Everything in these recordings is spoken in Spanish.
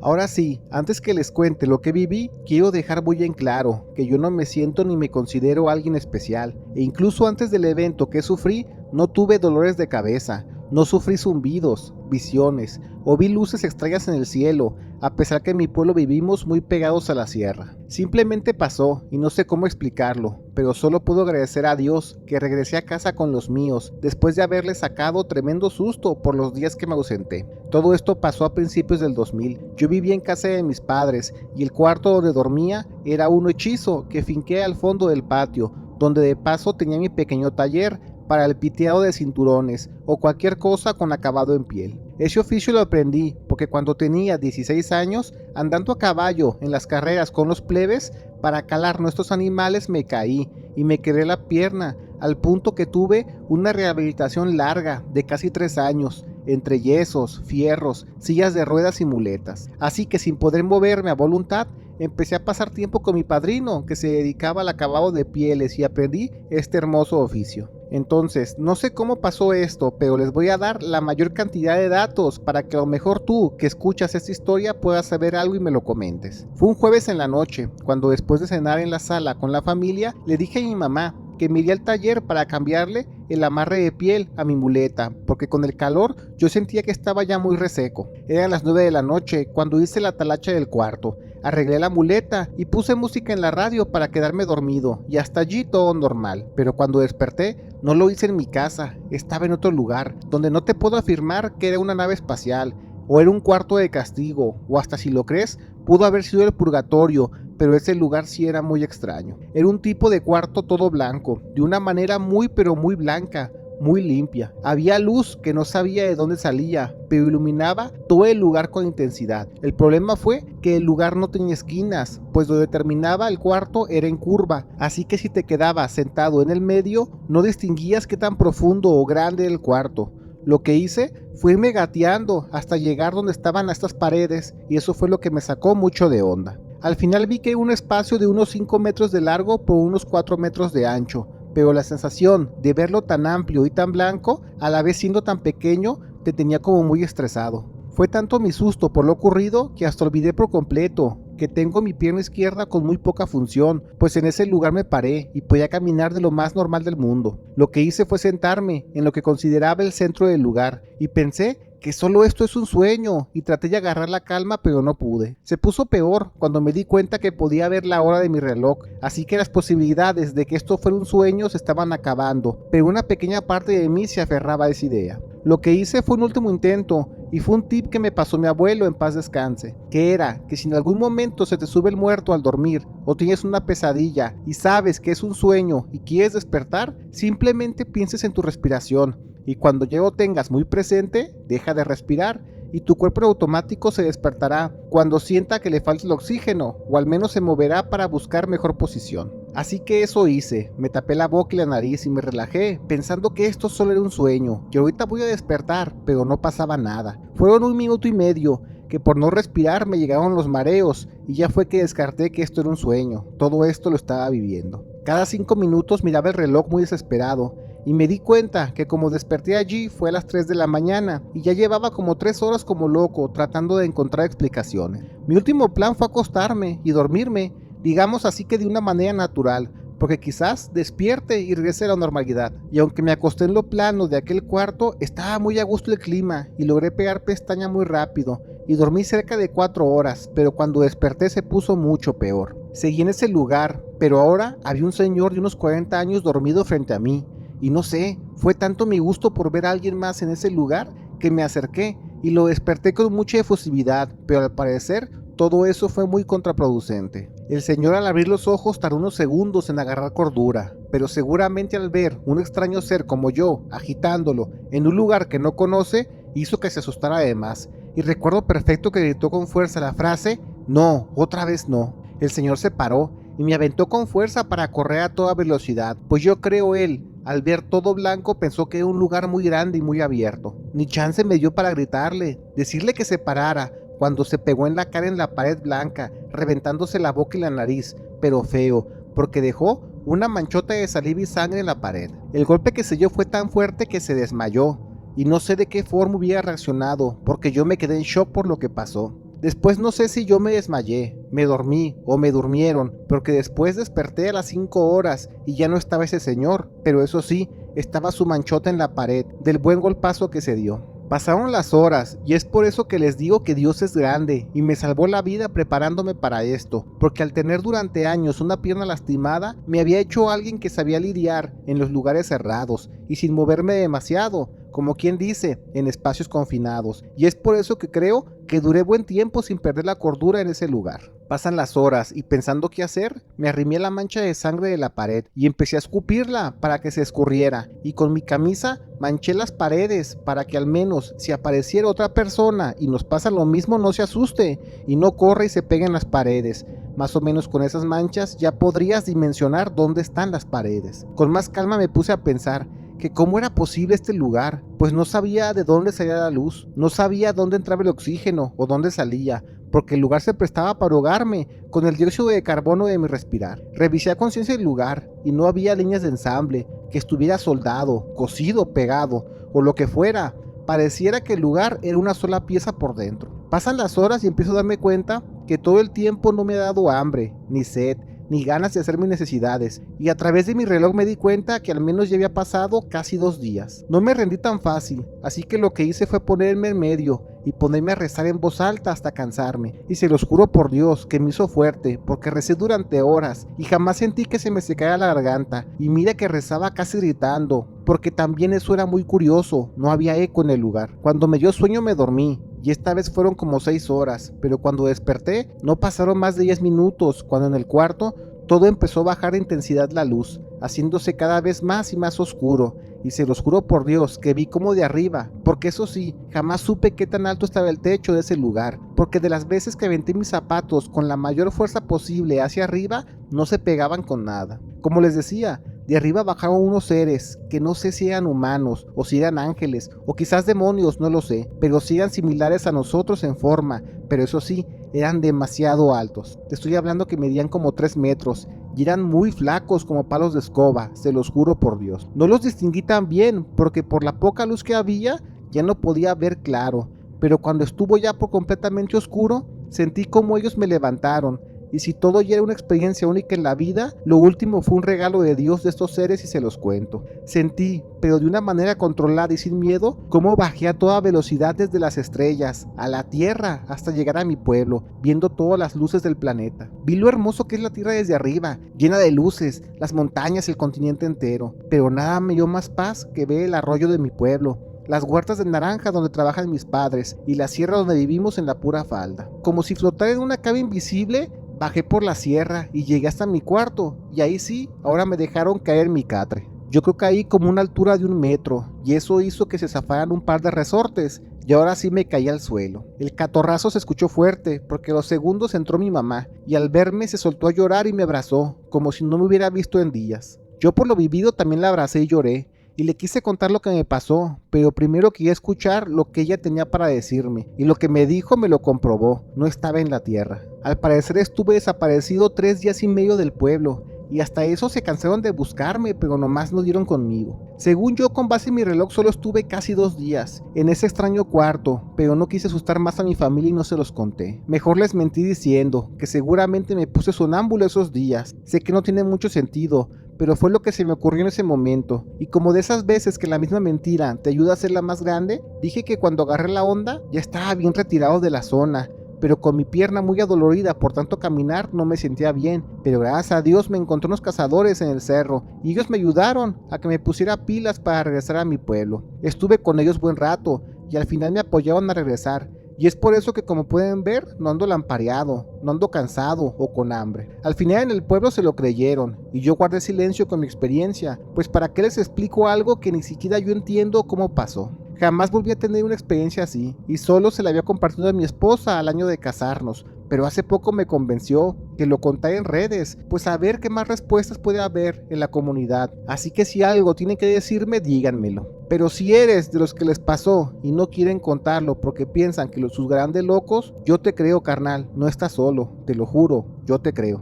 Ahora sí, antes que les cuente lo que viví, quiero dejar muy en claro que yo no me siento ni me considero alguien especial, e incluso antes del evento que sufrí, no tuve dolores de cabeza, no sufrí zumbidos, visiones, o vi luces extrañas en el cielo, a pesar que en mi pueblo vivimos muy pegados a la sierra. Simplemente pasó, y no sé cómo explicarlo, pero solo puedo agradecer a Dios que regresé a casa con los míos, después de haberle sacado tremendo susto por los días que me ausenté. Todo esto pasó a principios del 2000. Yo vivía en casa de mis padres, y el cuarto donde dormía era un hechizo que finqué al fondo del patio, donde de paso tenía mi pequeño taller para el piteado de cinturones o cualquier cosa con acabado en piel. Ese oficio lo aprendí porque cuando tenía 16 años, andando a caballo en las carreras con los plebes para calar nuestros animales, me caí y me quebré la pierna, al punto que tuve una rehabilitación larga de casi 3 años, entre yesos, fierros, sillas de ruedas y muletas. Así que sin poder moverme a voluntad, empecé a pasar tiempo con mi padrino, que se dedicaba al acabado de pieles, y aprendí este hermoso oficio. Entonces, no sé cómo pasó esto, pero les voy a dar la mayor cantidad de datos para que a lo mejor tú, que escuchas esta historia, puedas saber algo y me lo comentes. Fue un jueves en la noche, cuando después de cenar en la sala con la familia, le dije a mi mamá que me iría al taller para cambiarle el amarre de piel a mi muleta, porque con el calor yo sentía que estaba ya muy reseco. Eran las 9 de la noche cuando hice la talacha del cuarto. Arreglé la muleta y puse música en la radio para quedarme dormido, y hasta allí todo normal. Pero cuando desperté, no lo hice en mi casa, estaba en otro lugar, donde no te puedo afirmar que era una nave espacial, o era un cuarto de castigo, o hasta si lo crees, pudo haber sido el purgatorio, pero ese lugar sí era muy extraño. Era un tipo de cuarto todo blanco, de una manera muy pero muy blanca, muy limpia. Había luz que no sabía de dónde salía, pero iluminaba todo el lugar con intensidad. El problema fue que el lugar no tenía esquinas, pues donde terminaba el cuarto era en curva, así que si te quedabas sentado en el medio, no distinguías qué tan profundo o grande era el cuarto. Lo que hice fue irme gateando hasta llegar donde estaban estas paredes, y eso fue lo que me sacó mucho de onda. Al final vi que era un espacio de unos 5 metros de largo por unos 4 metros de ancho, pero la sensación de verlo tan amplio y tan blanco, a la vez siendo tan pequeño, te tenía como muy estresado. Fue tanto mi susto por lo ocurrido que hasta olvidé por completo que tengo mi pierna izquierda con muy poca función, pues en ese lugar me paré y podía caminar de lo más normal del mundo. Lo que hice fue sentarme en lo que consideraba el centro del lugar y pensé que solo esto es un sueño, y traté de agarrar la calma, pero no pude. Se puso peor cuando me di cuenta que podía ver la hora de mi reloj, así que las posibilidades de que esto fuera un sueño se estaban acabando, pero una pequeña parte de mí se aferraba a esa idea. Lo que hice fue un último intento, y fue un tip que me pasó mi abuelo, en paz descanse, que era que si en algún momento se te sube el muerto al dormir, o tienes una pesadilla y sabes que es un sueño y quieres despertar, simplemente pienses en tu respiración, y cuando ya lo tengas muy presente, deja de respirar y tu cuerpo automático se despertará cuando sienta que le falta el oxígeno, o al menos se moverá para buscar mejor posición. Así que eso hice, me tapé la boca y la nariz y me relajé, pensando que esto solo era un sueño, que ahorita voy a despertar, pero no pasaba nada. Fueron 1 minuto y medio, que por no respirar me llegaron los mareos, y ya fue que descarté que esto era un sueño, todo esto lo estaba viviendo. Cada 5 minutos miraba el reloj muy desesperado, y me di cuenta que como desperté allí fue a las 3 de la mañana, y ya llevaba como 3 horas como loco tratando de encontrar explicaciones. Mi último plan fue acostarme y dormirme, digamos así que de una manera natural, porque quizás despierte y regrese a la normalidad. Y aunque me acosté en lo plano de aquel cuarto, estaba muy a gusto el clima y logré pegar pestaña muy rápido, y dormí cerca de 4 horas, pero cuando desperté se puso mucho peor. Seguí en ese lugar, pero ahora había un señor de unos 40 años dormido frente a mí, y no sé, fue tanto mi gusto por ver a alguien más en ese lugar que me acerqué y lo desperté con mucha efusividad, pero al parecer todo eso fue muy contraproducente. El señor, al abrir los ojos, tardó unos segundos en agarrar cordura, pero seguramente al ver un extraño ser como yo agitándolo en un lugar que no conoce, hizo que se asustara de más, y recuerdo perfecto que gritó con fuerza la frase: "No, otra vez no". El señor se paró y me aventó con fuerza para correr a toda velocidad, pues yo creo él, al ver todo blanco, pensó que era un lugar muy grande y muy abierto. Ni chance me dio para gritarle, decirle que se parara, cuando se pegó en la cara en la pared blanca, reventándose la boca y la nariz, pero feo, porque dejó una manchota de saliva y sangre en la pared. El golpe que se dio fue tan fuerte que se desmayó, y no sé de qué forma hubiera reaccionado, porque yo me quedé en shock por lo que pasó. Después no sé si yo me desmayé, me dormí o me durmieron, porque después desperté a las 5 horas y ya no estaba ese señor, pero eso sí, estaba su manchota en la pared, del buen golpazo que se dio. Pasaron las horas y es por eso que les digo que Dios es grande y me salvó la vida preparándome para esto, porque al tener durante años una pierna lastimada, me había hecho alguien que sabía lidiar en los lugares cerrados y sin moverme demasiado, como quien dice, en espacios confinados, y es por eso que creo que duré buen tiempo sin perder la cordura en ese lugar. Pasan las horas y pensando qué hacer, me arrimé a la mancha de sangre de la pared y empecé a escupirla para que se escurriera, y con mi camisa manché las paredes para que al menos si apareciera otra persona y nos pasa lo mismo no se asuste y no corra y se pegue en las paredes. Más o menos con esas manchas ya podrías dimensionar dónde están las paredes. Con más calma me puse a pensar que cómo era posible este lugar, pues no sabía de dónde salía la luz, no sabía dónde entraba el oxígeno o dónde salía, porque el lugar se prestaba para ahogarme con el dióxido de carbono de mi respirar. Revisé a conciencia el lugar y no había líneas de ensamble, que estuviera soldado, cosido, pegado o lo que fuera. Pareciera que el lugar era una sola pieza por dentro. Pasan las horas y empiezo a darme cuenta que todo el tiempo no me ha dado hambre, ni sed, ni ganas de hacer mis necesidades, y a través de mi reloj me di cuenta que al menos ya había pasado casi 2 días. No me rendí tan fácil, así que lo que hice fue ponerme en medio y ponerme a rezar en voz alta hasta cansarme, y se los juro por Dios que me hizo fuerte, porque recé durante horas y jamás sentí que se me secara la garganta, y mira que rezaba casi gritando, porque también eso era muy curioso, no había eco en el lugar. Cuando me dio sueño me dormí, y esta vez fueron como 6 horas, pero cuando desperté no pasaron más de 10 minutos, cuando en el cuarto todo empezó a bajar de intensidad la luz, haciéndose cada vez más y más oscuro, y se los juro por Dios que vi como de arriba, porque eso sí, jamás supe qué tan alto estaba el techo de ese lugar, porque de las veces que aventé mis zapatos con la mayor fuerza posible hacia arriba, no se pegaban con nada. Como les decía, de arriba bajaron unos seres que no sé si eran humanos o si eran ángeles o quizás demonios, no lo sé, pero sí eran similares a nosotros en forma, pero eso sí, eran demasiado altos. Te estoy hablando que medían como 3 metros y eran muy flacos como palos de escoba, se los juro por Dios. No los distinguí tan bien porque por la poca luz que había ya no podía ver claro, pero cuando estuvo ya por completamente oscuro, sentí como ellos me levantaron. Y si todo ya era una experiencia única en la vida, lo último fue un regalo de Dios de estos seres y se los cuento. Sentí, pero de una manera controlada y sin miedo, cómo bajé a toda velocidad desde las estrellas, a la Tierra, hasta llegar a mi pueblo, viendo todas las luces del planeta. Vi lo hermoso que es la Tierra desde arriba, llena de luces, las montañas, el continente entero. Pero nada me dio más paz que ver el arroyo de mi pueblo, las huertas de naranja donde trabajan mis padres y la sierra donde vivimos en la pura falda. Como si flotara en una cama invisible, bajé por la sierra y llegué hasta mi cuarto, y ahí sí, ahora me dejaron caer mi catre. Yo creo que caí como una altura de 1 metro, y eso hizo que se zafaran un par de resortes, y ahora sí me caí al suelo. El catorrazo se escuchó fuerte, porque a los segundos entró mi mamá, y al verme se soltó a llorar y me abrazó, como si no me hubiera visto en días. Yo por lo vivido también la abracé y lloré, y le quise contar lo que me pasó, pero primero quería escuchar lo que ella tenía para decirme, y lo que me dijo me lo comprobó, no estaba en la tierra. Al parecer estuve desaparecido 3 días y medio del pueblo, y hasta eso se cansaron de buscarme, pero nomás no dieron conmigo. Según yo, con base en mi reloj, solo estuve casi 2 días en ese extraño cuarto, pero no quise asustar más a mi familia y no se los conté. Mejor les mentí diciendo que seguramente me puse sonámbulo esos días. Sé que no tiene mucho sentido, pero fue lo que se me ocurrió en ese momento, y como de esas veces que la misma mentira te ayuda a hacerla más grande, dije que cuando agarré la onda ya estaba bien retirado de la zona, pero con mi pierna muy adolorida por tanto caminar no me sentía bien, pero gracias a Dios me encontré unos cazadores en el cerro, y ellos me ayudaron a que me pusiera pilas para regresar a mi pueblo. Estuve con ellos buen rato, y al final me apoyaron a regresar, y es por eso que como pueden ver no ando lampareado, no ando cansado o con hambre. Al final en el pueblo se lo creyeron y yo guardé silencio con mi experiencia, pues para qué les explico algo que ni siquiera yo entiendo cómo pasó. Jamás volví a tener una experiencia así y solo se la había compartido a mi esposa al año de casarnos, pero hace poco me convenció que lo contara en redes, pues a ver qué más respuestas puede haber en la comunidad. Así que si algo tienen que decirme, díganmelo. Pero si eres de los que les pasó y no quieren contarlo porque piensan que los juzgarán de locos, yo te creo, carnal, no estás solo, te lo juro, yo te creo.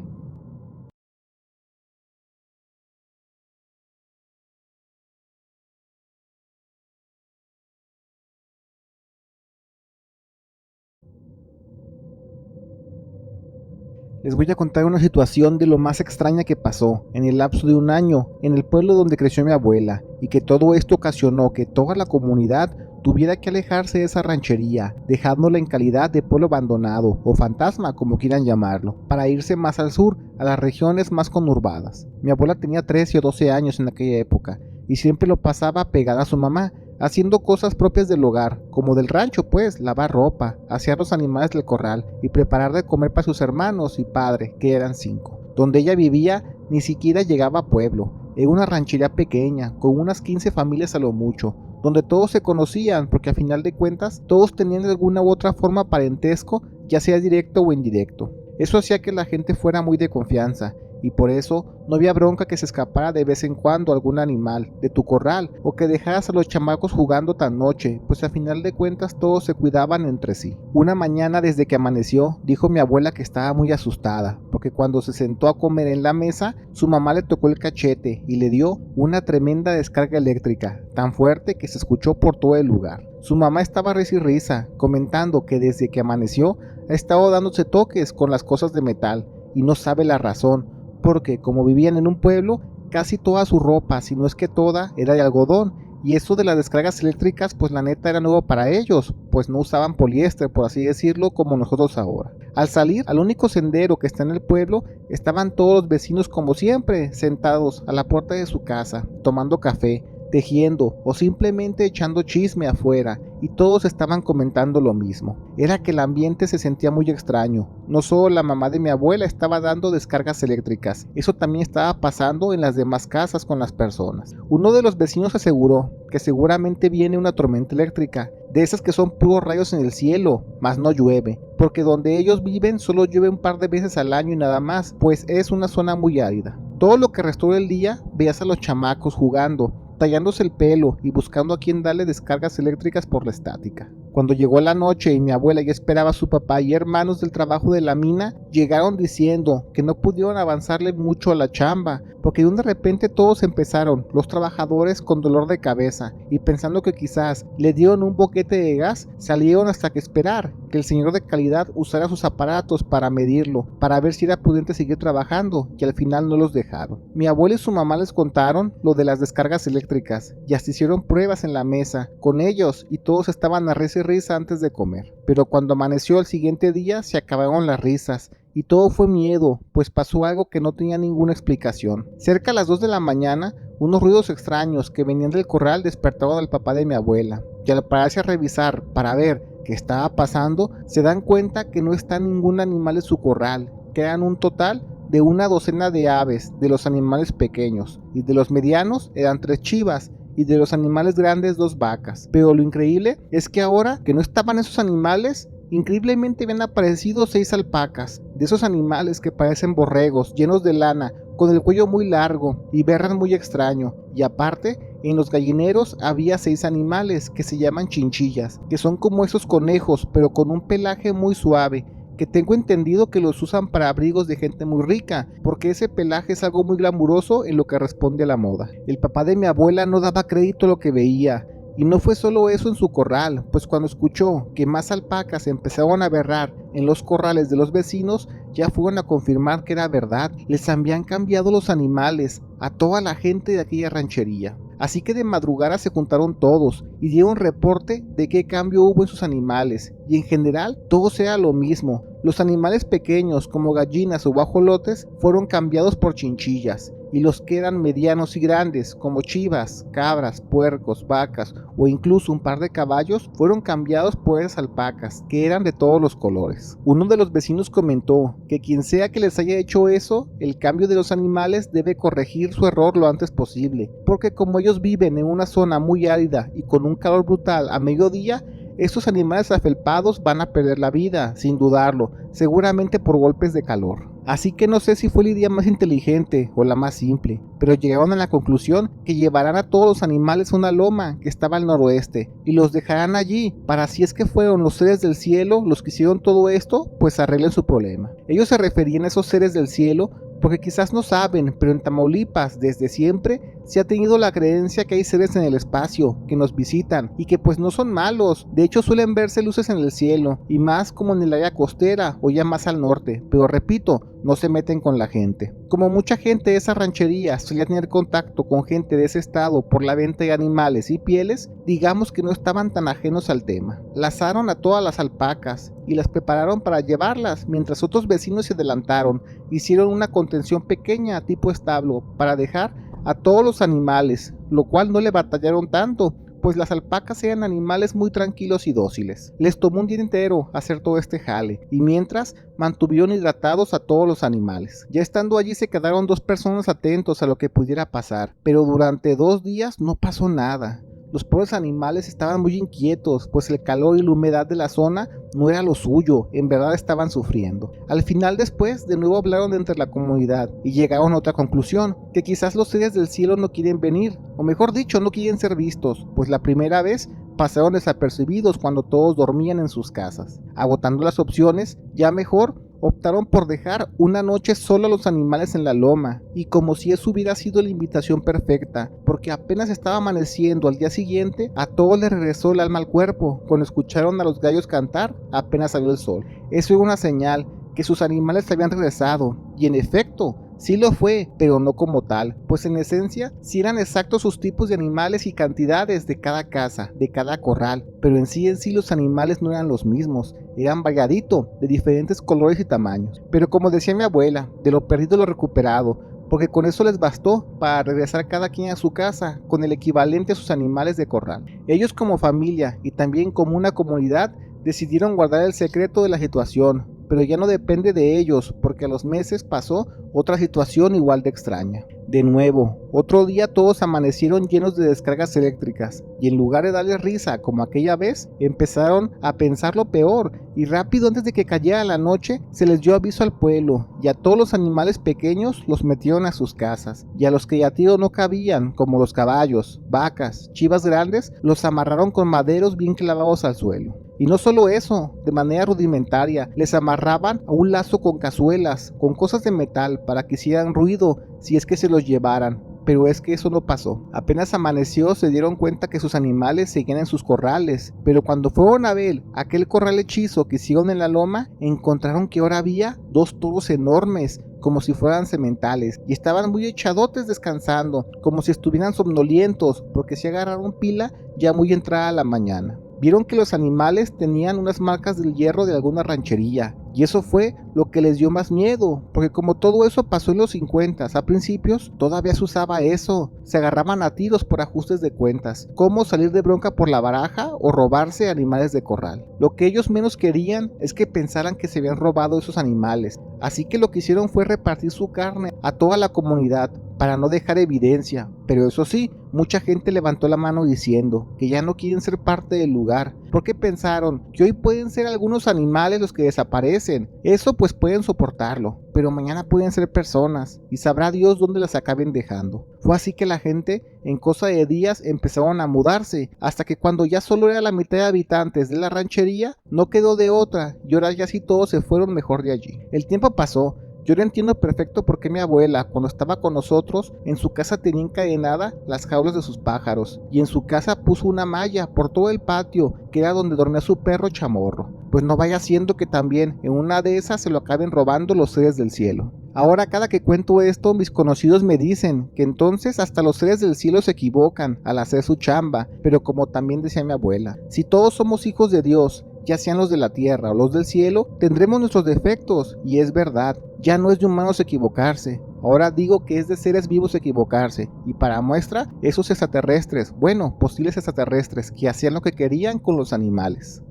Les voy a contar una situación de lo más extraña que pasó en el lapso de un año en el pueblo donde creció mi abuela, y que todo esto ocasionó que toda la comunidad tuviera que alejarse de esa ranchería, dejándola en calidad de pueblo abandonado o fantasma, como quieran llamarlo, para irse más al sur, a las regiones más conurbadas. Mi abuela tenía 13 o 12 años en aquella época y siempre lo pasaba pegada a su mamá, haciendo cosas propias del hogar, como del rancho pues, lavar ropa, asear los animales del corral y preparar de comer para sus hermanos y padre, que eran 5. Donde ella vivía ni siquiera llegaba a pueblo, era una ranchería pequeña, con unas 15 familias a lo mucho, donde todos se conocían porque a final de cuentas todos tenían de alguna u otra forma parentesco, ya sea directo o indirecto. Eso hacía que la gente fuera muy de confianza, y por eso no había bronca que se escapara de vez en cuando algún animal de tu corral o que dejaras a los chamacos jugando tan noche, pues a final de cuentas todos se cuidaban entre sí. Una mañana desde que amaneció, dijo mi abuela que estaba muy asustada, porque cuando se sentó a comer en la mesa, su mamá le tocó el cachete y le dio una tremenda descarga eléctrica, tan fuerte que se escuchó por todo el lugar. Su mamá estaba risa y risa, comentando que desde que amaneció ha estado dándose toques con las cosas de metal y no sabe la razón, porque como vivían en un pueblo, casi toda su ropa, si no es que toda, era de algodón, y eso de las descargas eléctricas pues la neta era nuevo para ellos, pues no usaban poliéster, por así decirlo, como nosotros ahora. Al salir al único sendero que está en el pueblo, estaban todos los vecinos como siempre, sentados a la puerta de su casa, tomando café, tejiendo o simplemente echando chisme afuera, y todos estaban comentando lo mismo. Era que el ambiente se sentía muy extraño. No solo la mamá de mi abuela estaba dando descargas eléctricas, eso también estaba pasando en las demás casas con las personas. Uno de los vecinos aseguró que seguramente viene una tormenta eléctrica, de esas que son puros rayos en el cielo, mas no llueve, porque donde ellos viven solo llueve un par de veces al año y nada más, pues es una zona muy árida. Todo lo que restó del día veías a los chamacos jugando, tallándose el pelo y buscando a quien darle descargas eléctricas por la estática. Cuando llegó la noche y mi abuela ya esperaba a su papá y hermanos del trabajo de la mina, llegaron diciendo que no pudieron avanzarle mucho a la chamba, porque de repente todos empezaron, los trabajadores con dolor de cabeza, y pensando que quizás le dieron un boquete de gas, salieron hasta que esperar que el señor de calidad usara sus aparatos para medirlo, para ver si era prudente seguir trabajando, y al final no los dejaron. Mi abuela y su mamá les contaron lo de las descargas eléctricas, y hasta hicieron pruebas en la mesa, con ellos, y todos estaban a risa antes de comer. Pero cuando amaneció el siguiente día se acabaron las risas y todo fue miedo, pues pasó algo que no tenía ninguna explicación. Cerca a las 2 de la mañana, unos ruidos extraños que venían del corral despertaron al papá de mi abuela, y al pararse a revisar para ver qué estaba pasando, se dan cuenta que no está ningún animal en su corral, que eran un total de una docena de aves, de los animales pequeños, y de los medianos eran 3 chivas, y de los animales grandes 2 vacas. Pero lo increíble es que ahora que no estaban esos animales, increíblemente habían aparecido 6 alpacas, de esos animales que parecen borregos, llenos de lana, con el cuello muy largo y berran muy extraño. Y aparte, en los gallineros había 6 animales que se llaman chinchillas, que son como esos conejos, pero con un pelaje muy suave, que tengo entendido que los usan para abrigos de gente muy rica, porque ese pelaje es algo muy glamuroso en lo que responde a la moda. El papá de mi abuela no daba crédito a lo que veía, y no fue solo eso en su corral, pues cuando escuchó que más alpacas empezaban a berrar en los corrales de los vecinos, ya fueron a confirmar que era verdad, les habían cambiado los animales a toda la gente de aquella ranchería. Así que de madrugada se juntaron todos y dieron reporte de qué cambio hubo en sus animales, y en general todo era lo mismo. Los animales pequeños como gallinas o guajolotes fueron cambiados por chinchillas, y los que eran medianos y grandes como chivas, cabras, puercos, vacas o incluso un par de caballos fueron cambiados por esas alpacas, que eran de todos los colores. Uno de los vecinos comentó que quien sea que les haya hecho eso, el cambio de los animales debe corregir su error lo antes posible, porque como ellos viven en una zona muy árida y con un calor brutal a mediodía, estos animales afelpados van a perder la vida, sin dudarlo, seguramente por golpes de calor. Así que no sé si fue la idea más inteligente o la más simple, pero llegaron a la conclusión que llevarán a todos los animales a una loma que estaba al noroeste y los dejarán allí para, si es que fueron los seres del cielo los que hicieron todo esto, pues arreglen su problema. Ellos se referían a esos seres del cielo porque quizás no saben, pero en Tamaulipas desde siempre se ha tenido la creencia que hay seres en el espacio que nos visitan y que pues no son malos. De hecho suelen verse luces en el cielo y más como en el área costera o ya más al norte, pero repito, no se meten con la gente. Como mucha gente de esa ranchería solía tener contacto con gente de ese estado por la venta de animales y pieles, digamos que no estaban tan ajenos al tema. Lazaron a todas las alpacas y las prepararon para llevarlas, mientras otros vecinos se adelantaron, hicieron una contención pequeña tipo establo para dejar a todos los animales, lo cual no le batallaron tanto, pues las alpacas eran animales muy tranquilos y dóciles. Les tomó un día entero hacer todo este jale, y mientras mantuvieron hidratados a todos los animales. Ya estando allí se quedaron 2 personas atentos a lo que pudiera pasar, pero durante 2 días no pasó nada. Los pobres animales estaban muy inquietos, pues el calor y la humedad de la zona no era lo suyo, en verdad estaban sufriendo. Al final después, de nuevo hablaron entre la comunidad y llegaron a otra conclusión, que quizás los seres del cielo no quieren venir, o mejor dicho, no quieren ser vistos, pues la primera vez pasaron desapercibidos cuando todos dormían en sus casas. Agotando las opciones, ya mejor optaron por dejar una noche solo a los animales en la loma, y como si eso hubiera sido la invitación perfecta, porque apenas estaba amaneciendo al día siguiente, a todos les regresó el alma al cuerpo, cuando escucharon a los gallos cantar apenas salió el sol. Eso era una señal que sus animales habían regresado, y en efecto, sí lo fue, pero no como tal, pues en esencia sí eran exactos sus tipos de animales y cantidades de cada casa, de cada corral, pero en sí los animales no eran los mismos, eran variadito, de diferentes colores y tamaños. Pero como decía mi abuela, de lo perdido lo recuperado, porque con eso les bastó para regresar cada quien a su casa con el equivalente a sus animales de corral. Ellos como familia y también como una comunidad decidieron guardar el secreto de la situación, pero ya no depende de ellos, porque a los meses pasó otra situación igual de extraña. De nuevo, otro día todos amanecieron llenos de descargas eléctricas, y en lugar de darles risa como aquella vez, empezaron a pensar lo peor, y rápido antes de que cayera la noche, se les dio aviso al pueblo, y a todos los animales pequeños los metieron a sus casas, y a los que ya tiro no cabían, como los caballos, vacas, chivas grandes, los amarraron con maderos bien clavados al suelo. Y no solo eso, de manera rudimentaria, les amarraban a un lazo con cazuelas, con cosas de metal para que hicieran ruido si es que se los llevaran. Pero es que eso no pasó. Apenas amaneció se dieron cuenta que sus animales seguían en sus corrales, pero cuando fueron a ver aquel corral hechizo que hicieron en la loma, encontraron que ahora había 2 toros enormes, como si fueran sementales, y estaban muy echadotes descansando, como si estuvieran somnolientos, porque se agarraron pila ya muy entrada la mañana. Vieron que los animales tenían unas marcas del hierro de alguna ranchería, y eso fue lo que les dio más miedo, porque como todo eso pasó en los 50, a principios todavía se usaba eso, se agarraban a tiros por ajustes de cuentas, como salir de bronca por la baraja o robarse animales de corral. Lo que ellos menos querían es que pensaran que se habían robado esos animales, así que lo que hicieron fue repartir su carne a toda la comunidad para no dejar evidencia, pero eso sí, mucha gente levantó la mano diciendo que ya no quieren ser parte del lugar, porque pensaron que hoy pueden ser algunos animales los que desaparecen, eso pues pueden soportarlo, pero mañana pueden ser personas, y sabrá Dios dónde las acaben dejando. Fue así que la gente, en cosa de días, empezaron a mudarse, hasta que cuando ya solo era la mitad de habitantes de la ranchería, no quedó de otra, y ahora ya sí todos se fueron mejor de allí. El tiempo pasó. Yo no entiendo perfecto por qué mi abuela, cuando estaba con nosotros, en su casa tenía encadenada las jaulas de sus pájaros, y en su casa puso una malla por todo el patio, que era donde dormía su perro Chamorro. Pues no vaya siendo que también en una de esas se lo acaben robando los seres del cielo. Ahora cada que cuento esto, mis conocidos me dicen que entonces hasta los seres del cielo se equivocan al hacer su chamba, pero como también decía mi abuela, si todos somos hijos de Dios, ya sean los de la tierra o los del cielo, tendremos nuestros defectos, y es verdad, ya no es de humanos equivocarse. Ahora digo que es de seres vivos equivocarse, y para muestra, esos extraterrestres, bueno, posibles extraterrestres, que hacían lo que querían con los animales.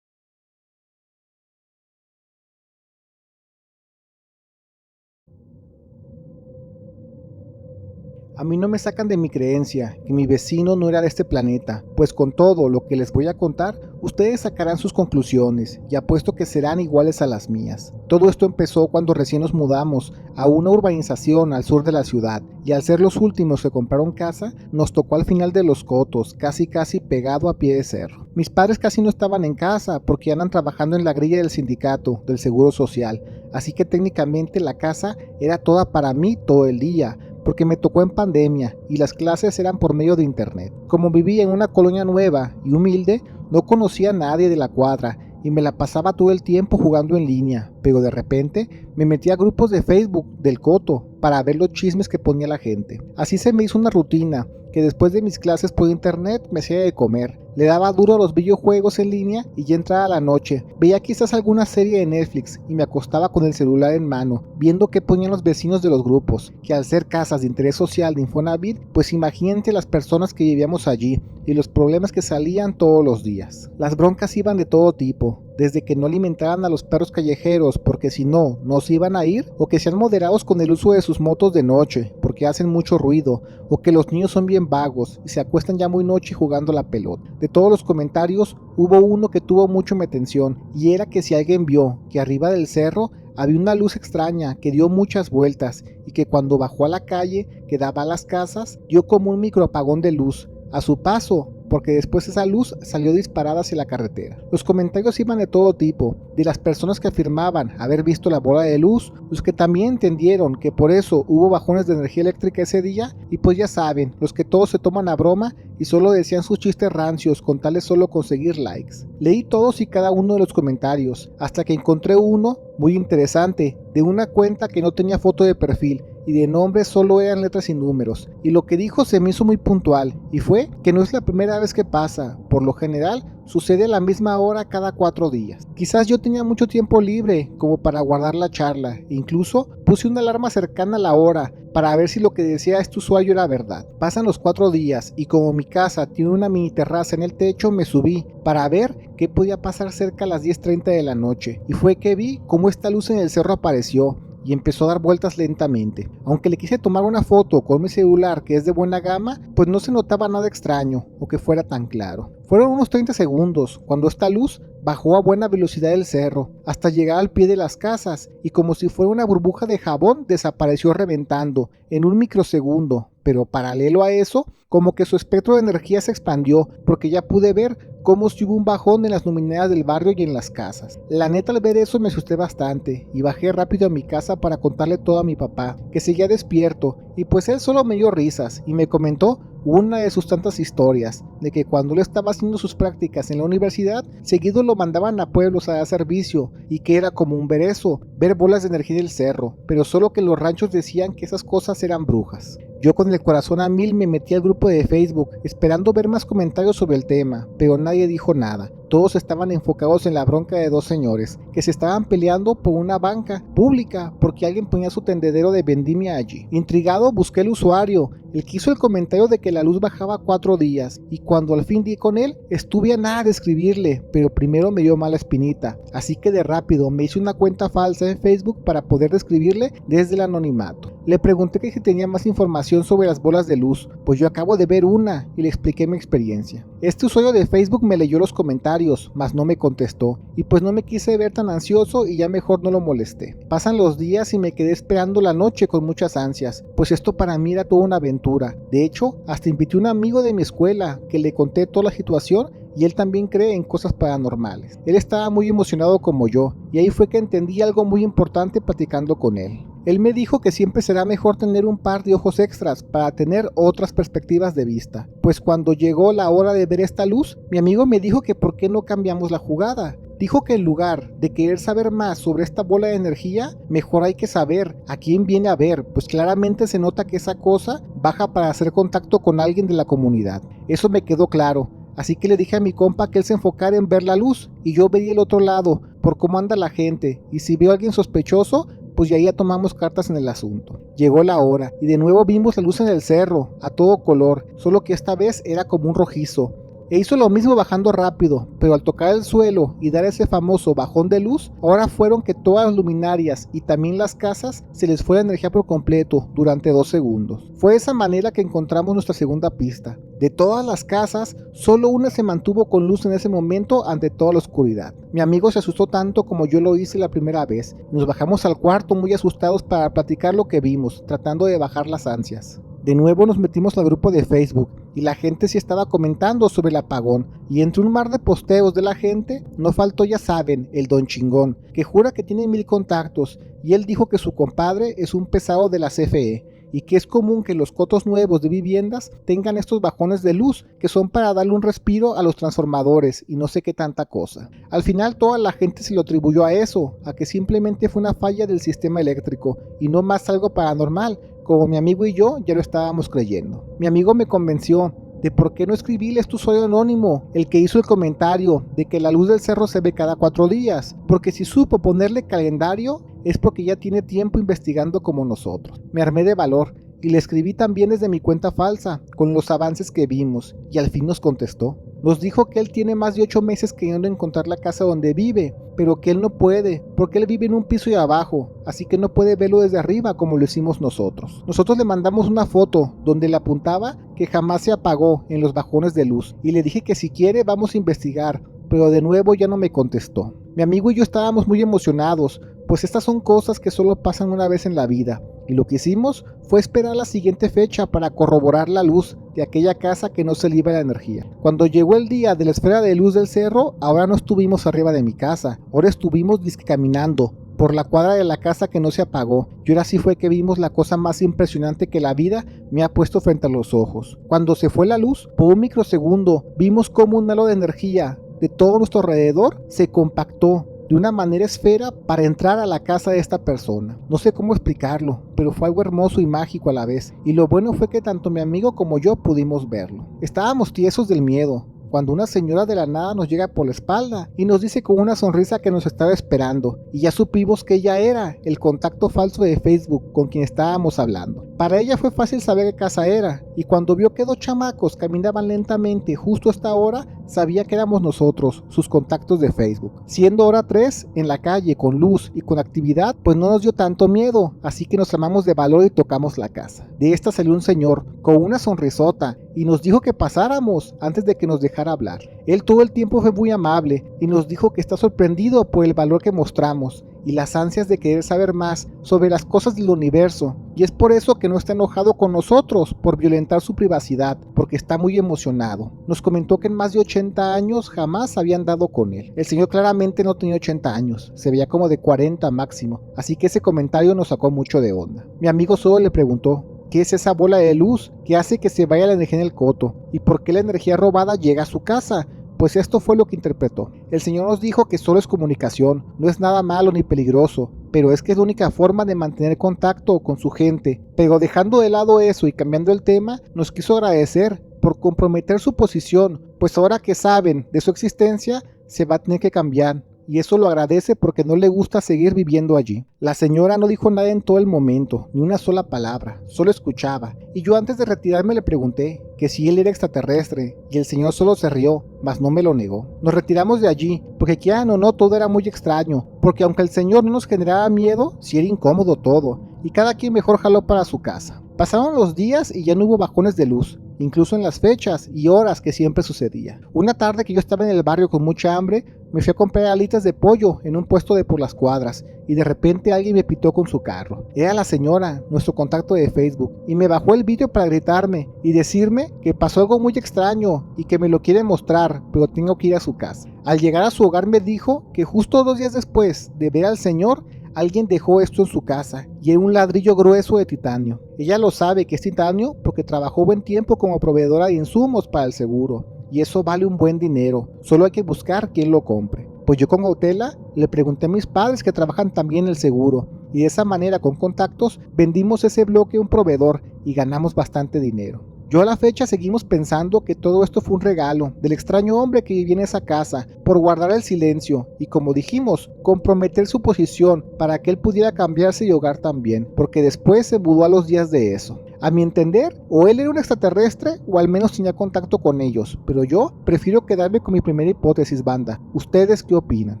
A mí no me sacan de mi creencia que mi vecino no era de este planeta, pues con todo lo que les voy a contar, ustedes sacarán sus conclusiones y apuesto que serán iguales a las mías. Todo esto empezó cuando recién nos mudamos a una urbanización al sur de la ciudad y al ser los últimos que compraron casa, nos tocó al final de Los Cotos, casi pegado a pie de cerro. Mis padres casi no estaban en casa porque andan trabajando en la grilla del sindicato del Seguro Social, así que técnicamente la casa era toda para mí todo el día, porque me tocó en pandemia y las clases eran por medio de internet. Como vivía en una colonia nueva y humilde, no conocía a nadie de la cuadra y me la pasaba todo el tiempo jugando en línea, pero de repente me metí a grupos de Facebook del Coto para ver los chismes que ponía la gente. Así se me hizo una rutina que después de mis clases por internet me hacía de comer. Le daba duro a los videojuegos en línea y ya entraba la noche. Veía quizás alguna serie de Netflix y me acostaba con el celular en mano, viendo qué ponían los vecinos de los grupos, que al ser casas de interés social de Infonavit, pues imagínate las personas que vivíamos allí y los problemas que salían todos los días. Las broncas iban de todo tipo, desde que no alimentaran a los perros callejeros porque si no, nos iban a ir, o que sean moderados con el uso de sus motos de noche porque hacen mucho ruido, o que los niños son bien vagos y se acuestan ya muy noche jugando la pelota. De todos los comentarios, hubo uno que tuvo mucho mi atención y era que si alguien vio que arriba del cerro había una luz extraña que dio muchas vueltas y que cuando bajó a la calle que daba a las casas dio como un microapagón de luz a su paso, porque después esa luz salió disparada hacia la carretera. Los comentarios iban de todo tipo, de las personas que afirmaban haber visto la bola de luz, los que también entendieron que por eso hubo bajones de energía eléctrica ese día, y pues ya saben, los que todos se toman a broma y solo decían sus chistes rancios con tal de solo conseguir likes. Leí todos y cada uno de los comentarios, hasta que encontré uno muy interesante, de una cuenta que no tenía foto de perfil, y de nombre solo eran letras y números, y lo que dijo se me hizo muy puntual, y fue que no es la primera vez que pasa, por lo general sucede a la misma hora cada 4 días. Quizás yo tenía mucho tiempo libre como para guardar la charla, incluso puse una alarma cercana a la hora para ver si lo que decía este usuario era verdad. Pasan los 4 días y como mi casa tiene una mini terraza en el techo, me subí para ver qué podía pasar cerca a las 10:30 de la noche, y fue que vi cómo esta luz en el cerro apareció y empezó a dar vueltas lentamente. Aunque le quise tomar una foto con mi celular que es de buena gama, pues no se notaba nada extraño o que fuera tan claro. Fueron unos 30 segundos cuando esta luz bajó a buena velocidad del cerro hasta llegar al pie de las casas y como si fuera una burbuja de jabón desapareció reventando en un microsegundo, pero paralelo a eso, como que su espectro de energía se expandió porque ya pude ver cómo si hubo un bajón en las luminarias del barrio y en las casas. La neta, al ver eso me asusté bastante y bajé rápido a mi casa para contarle todo a mi papá, que seguía despierto, y pues él solo me dio risas y me comentó una de sus tantas historias, de que cuando él estaba haciendo sus prácticas en la universidad, seguido lo mandaban a pueblos a dar servicio, y que era como un ver eso, ver bolas de energía del cerro, pero solo que los ranchos decían que esas cosas eran brujas. Yo con el corazón a mil me metí al grupo de Facebook, esperando ver más comentarios sobre el tema, pero nadie dijo nada. Todos estaban enfocados en la bronca de 2 señores, que se estaban peleando por una banca pública, porque alguien ponía su tendedero de vendimia allí. Intrigado busqué el usuario, el que hizo el comentario de que la luz bajaba 4 días, y cuando al fin di con él, estuve a nada de escribirle, pero primero me dio mala espinita, así que de rápido me hice una cuenta falsa en Facebook para poder describirle desde el anonimato. Le pregunté que si tenía más información sobre las bolas de luz, pues yo acabo de ver una, y le expliqué mi experiencia. Este usuario de Facebook me leyó los comentarios, mas no me contestó, y pues no me quise ver tan ansioso y ya mejor no lo molesté. Pasan los días y me quedé esperando la noche con muchas ansias, pues esto para mí era toda una aventura. De hecho, hasta invité a un amigo de mi escuela, que le conté toda la situación, y él también cree en cosas paranormales. Él estaba muy emocionado como yo, y ahí fue que entendí algo muy importante platicando con él. Él me dijo que siempre será mejor tener un par de ojos extras para tener otras perspectivas de vista. Pues cuando llegó la hora de ver esta luz, mi amigo me dijo que por qué no cambiamos la jugada. Dijo que en lugar de querer saber más sobre esta bola de energía, mejor hay que saber a quién viene a ver, pues claramente se nota que esa cosa baja para hacer contacto con alguien de la comunidad. Eso me quedó claro. Así que le dije a mi compa que él se enfocara en ver la luz y yo vería el otro lado por cómo anda la gente, y si veo a alguien sospechoso, pues ya tomamos cartas en el asunto. Llegó la hora y de nuevo vimos la luz en el cerro, a todo color, solo que esta vez era como un rojizo. e hizo lo mismo bajando rápido, pero al tocar el suelo y dar ese famoso bajón de luz, ahora fueron que todas las luminarias y también las casas se les fue la energía por completo durante 2 segundos. Fue de esa manera que encontramos nuestra segunda pista. De todas las casas, solo una se mantuvo con luz en ese momento ante toda la oscuridad. Mi amigo se asustó tanto como yo lo hice la primera vez. Nos bajamos al cuarto muy asustados para platicar lo que vimos, tratando de bajar las ansias. De nuevo nos metimos al grupo de Facebook y la gente sí estaba comentando sobre el apagón, y entre un mar de posteos de la gente no faltó, ya saben, el don chingón, que jura que tiene 1000 contactos, y él dijo que su compadre es un pesado de la CFE y que es común que los cotos nuevos de viviendas tengan estos bajones de luz que son para darle un respiro a los transformadores y no sé qué tanta cosa. Al final toda la gente se lo atribuyó a eso, a que simplemente fue una falla del sistema eléctrico y no más algo paranormal, como mi amigo y yo ya lo estábamos creyendo. Mi amigo me convenció de por qué no escribirles tu usuario anónimo, el que hizo el comentario de que la luz del cerro se ve cada 4 días, porque si supo ponerle calendario es porque ya tiene tiempo investigando como nosotros. Me armé de valor y le escribí también desde mi cuenta falsa, con los avances que vimos, y al fin nos contestó. Nos dijo que él tiene más de 8 meses queriendo encontrar la casa donde vive, pero que él no puede, porque él vive en un piso y abajo, así que no puede verlo desde arriba como lo hicimos nosotros. Nosotros le mandamos una foto donde le apuntaba que jamás se apagó en los bajones de luz, y le dije que si quiere vamos a investigar, pero de nuevo ya no me contestó. Mi amigo y yo estábamos muy emocionados, pues estas son cosas que solo pasan una vez en la vida, y lo que hicimos fue esperar la siguiente fecha para corroborar la luz de aquella casa que no se le iba la energía. Cuando llegó el día de la esfera de luz del cerro, ahora no estuvimos arriba de mi casa, ahora estuvimos caminando por la cuadra de la casa que no se apagó, y ahora sí fue que vimos la cosa más impresionante que la vida me ha puesto frente a los ojos. Cuando se fue la luz, por un microsegundo, vimos como un halo de energía de todo nuestro alrededor se compactó de una manera esfera para entrar a la casa de esta persona. No sé cómo explicarlo, pero fue algo hermoso y mágico a la vez, y lo bueno fue que tanto mi amigo como yo pudimos verlo. Estábamos tiesos del miedo, cuando una señora de la nada nos llega por la espalda y nos dice con una sonrisa que nos estaba esperando, y ya supimos que ella era el contacto falso de Facebook con quien estábamos hablando. Para ella fue fácil saber qué casa era, y cuando vio que 2 chamacos caminaban lentamente justo a esta hora, sabía que éramos nosotros, sus contactos de Facebook. Siendo hora 3, en la calle, con luz y con actividad, pues no nos dio tanto miedo, así que nos armamos de valor y tocamos la casa. De esta salió un señor, con una sonrisota, y nos dijo que pasáramos antes de que nos dejara hablar. Él todo el tiempo fue muy amable, y nos dijo que está sorprendido por el valor que mostramos, y las ansias de querer saber más sobre las cosas del universo, y es por eso que no está enojado con nosotros por violentar su privacidad, porque está muy emocionado. Nos comentó que en más de 80 años jamás habían dado con él. El señor claramente no tenía 80 años, se veía como de 40 máximo, así que ese comentario nos sacó mucho de onda. Mi amigo solo le preguntó: ¿qué es esa bola de luz que hace que se vaya la energía en el coto? ¿Y por qué la energía robada llega a su casa? Pues esto fue lo que interpretó. El señor nos dijo que solo es comunicación, no es nada malo ni peligroso, pero es que es la única forma de mantener contacto con su gente. Pero dejando de lado eso y cambiando el tema, nos quiso agradecer por comprometer su posición, pues ahora que saben de su existencia, se va a tener que cambiar. Y eso lo agradece porque no le gusta seguir viviendo allí. La señora no dijo nada en todo el momento, ni una sola palabra, solo escuchaba. Y yo antes de retirarme le pregunté que si él era extraterrestre, y el señor solo se rió, mas no me lo negó. Nos retiramos de allí, porque quieran o no todo era muy extraño, porque aunque el señor no nos generaba miedo, sí era incómodo todo, y cada quien mejor jaló para su casa. Pasaron los días y ya no hubo bajones de luz, incluso en las fechas y horas que siempre sucedía. Una tarde que yo estaba en el barrio con mucha hambre, me fui a comprar alitas de pollo en un puesto de por las cuadras, y de repente alguien me pitó con su carro. Era la señora, nuestro contacto de Facebook, y me bajó el vídeo para gritarme y decirme que pasó algo muy extraño y que me lo quiere mostrar, pero tengo que ir a su casa. Al llegar a su hogar me dijo que justo 2 días después de ver al señor, alguien dejó esto en su casa, y era un ladrillo grueso de titanio. Ella lo sabe que es titanio porque trabajó buen tiempo como proveedora de insumos para el seguro, y eso vale un buen dinero, solo hay que buscar quién lo compre. Pues yo con cautela le pregunté a mis padres que trabajan también en el seguro, y de esa manera con contactos vendimos ese bloque a un proveedor y ganamos bastante dinero. Yo a la fecha seguimos pensando que todo esto fue un regalo del extraño hombre que vivía en esa casa por guardar el silencio y, como dijimos, comprometer su posición para que él pudiera cambiarse y hogar también, porque después se mudó a los días de eso. A mi entender, o él era un extraterrestre o al menos tenía contacto con ellos, pero yo prefiero quedarme con mi primera hipótesis, banda. ¿Ustedes qué opinan?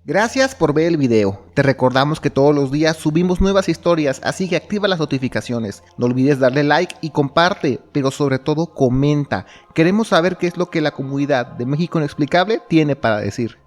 Gracias por ver el video. Te recordamos que todos los días subimos nuevas historias, así que activa las notificaciones. No olvides darle like y comparte, pero sobre todo comenta. Queremos saber qué es lo que la comunidad de México Inexplicable tiene para decir.